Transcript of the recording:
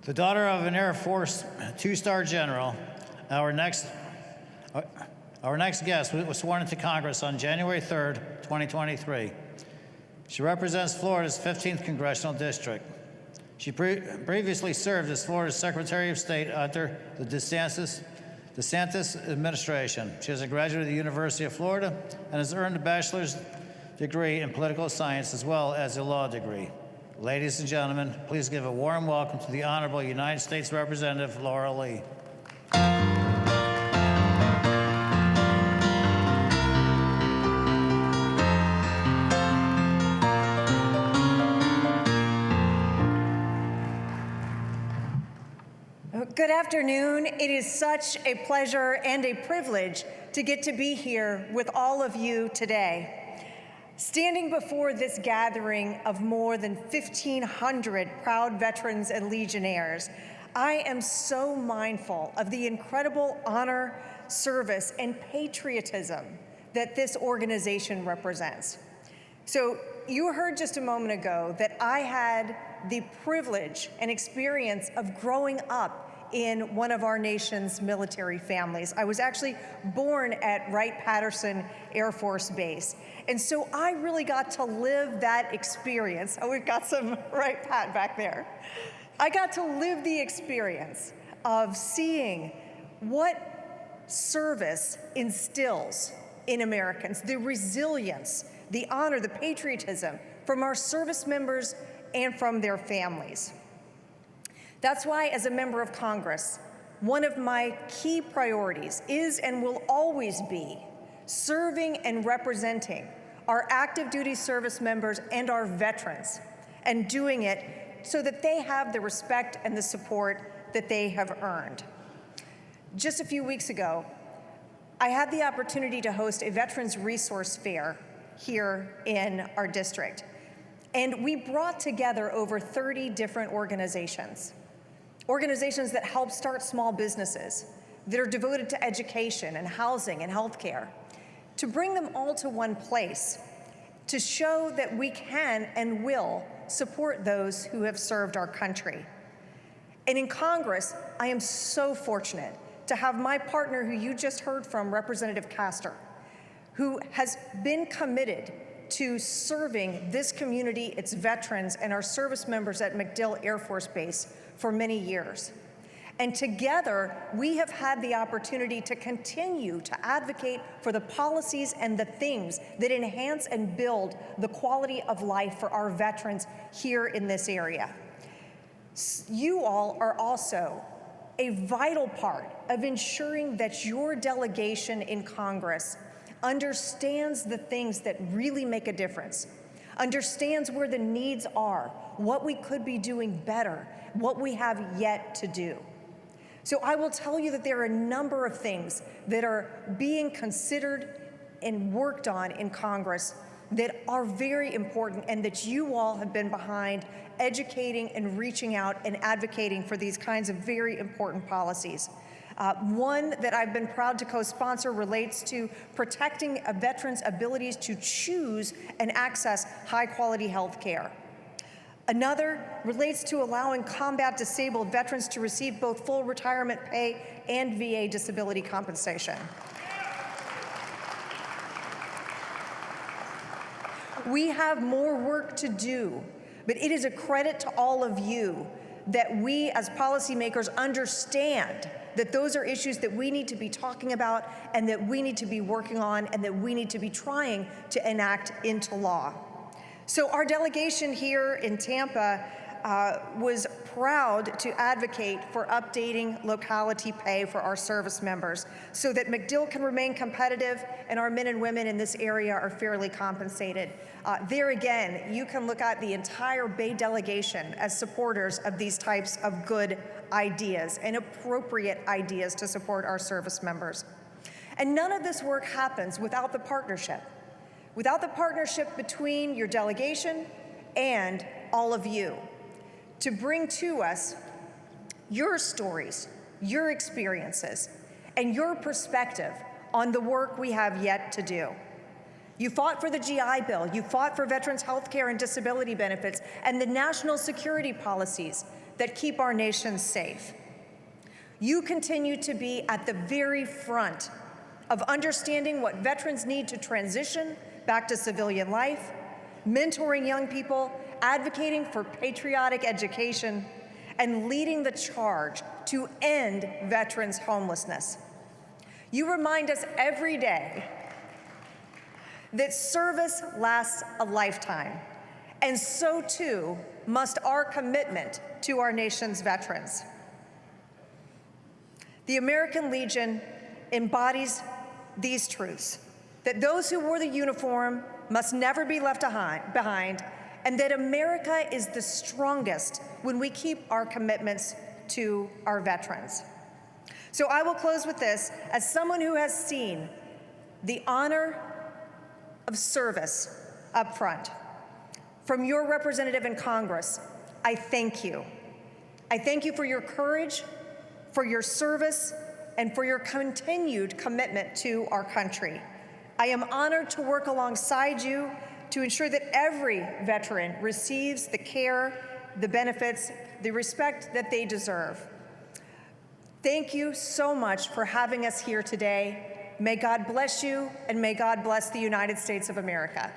The daughter of an Air Force two-star general, our next guest was sworn into Congress on January 3rd, 2023. She represents Florida's 15th Congressional District. She previously served as Florida's Secretary of State under the DeSantis administration. She is a graduate of the University of Florida and has earned a bachelor's degree in political science as well as a law degree. Ladies and gentlemen, please give a warm welcome to the Honorable United States Representative Laurel Lee. Good afternoon. It is such a pleasure and a privilege to get to be here with all of you today. Standing before this gathering of more than 1,500 proud veterans and legionnaires, I am so mindful of the incredible honor, service, and patriotism that this organization represents. So you heard just a moment ago that I had the privilege and experience of growing up in one of our nation's military families. I was actually born at Wright-Patterson Air Force Base. And so I really got to live that experience. Oh, we've got some Wright-Pat back there. I got to live the experience of seeing what service instills in Americans, the resilience, the honor, the patriotism from our service members and from their families. That's why, as a member of Congress, one of my key priorities is and will always be serving and representing our active duty service members and our veterans, and doing it so that they have the respect and the support that they have earned. Just a few weeks ago, I had the opportunity to host a Veterans Resource Fair here in our district, and we brought together over 30 different organizations that help start small businesses, that are devoted to education and housing and healthcare, to bring them all to one place, to show that we can and will support those who have served our country. And in Congress, I am so fortunate to have my partner, who you just heard from, Representative Castor, who has been committed to serving this community, its veterans, and our service members at MacDill Air Force Base for many years. And together, we have had the opportunity to continue to advocate for the policies and the things that enhance and build the quality of life for our veterans here in this area. You all are also a vital part of ensuring that your delegation in Congress understands the things that really make a difference, understands where the needs are, what we could be doing better, what we have yet to do. So I will tell you that there are a number of things that are being considered and worked on in Congress that are very important, and that you all have been behind educating and reaching out and advocating for these kinds of very important policies. One that I've been proud to co-sponsor relates to protecting a veteran's abilities to choose and access high-quality health care. Another relates to allowing combat-disabled veterans to receive both full retirement pay and VA disability compensation. We have more work to do, but it is a credit to all of you that we as policymakers understand that those are issues that we need to be talking about and that we need to be working on and that we need to be trying to enact into law. So our delegation here in Tampa was proud to advocate for updating locality pay for our service members so that MacDill can remain competitive and our men and women in this area are fairly compensated. There again, you can look at the entire Bay delegation as supporters of these types of good ideas and appropriate ideas to support our service members. And none of this work happens without the partnership between your delegation and all of you, to bring to us your stories, your experiences, and your perspective on the work we have yet to do. You fought for the GI Bill, you fought for veterans' health care and disability benefits, and the national security policies that keep our nation safe. You continue to be at the very front of understanding what veterans need to transition back to civilian life, mentoring young people, advocating for patriotic education, and leading the charge to end veterans' homelessness. You remind us every day that service lasts a lifetime, and so too must our commitment to our nation's veterans. The American Legion embodies these truths: that those who wore the uniform must never be left behind, and that America is the strongest when we keep our commitments to our veterans. So I will close with this. As someone who has seen the honor of service up front from your representative in Congress, I thank you. I thank you for your courage, for your service, and for your continued commitment to our country. I am honored to work alongside you to ensure that every veteran receives the care, the benefits, the respect that they deserve. Thank you so much for having us here today. May God bless you, and may God bless the United States of America.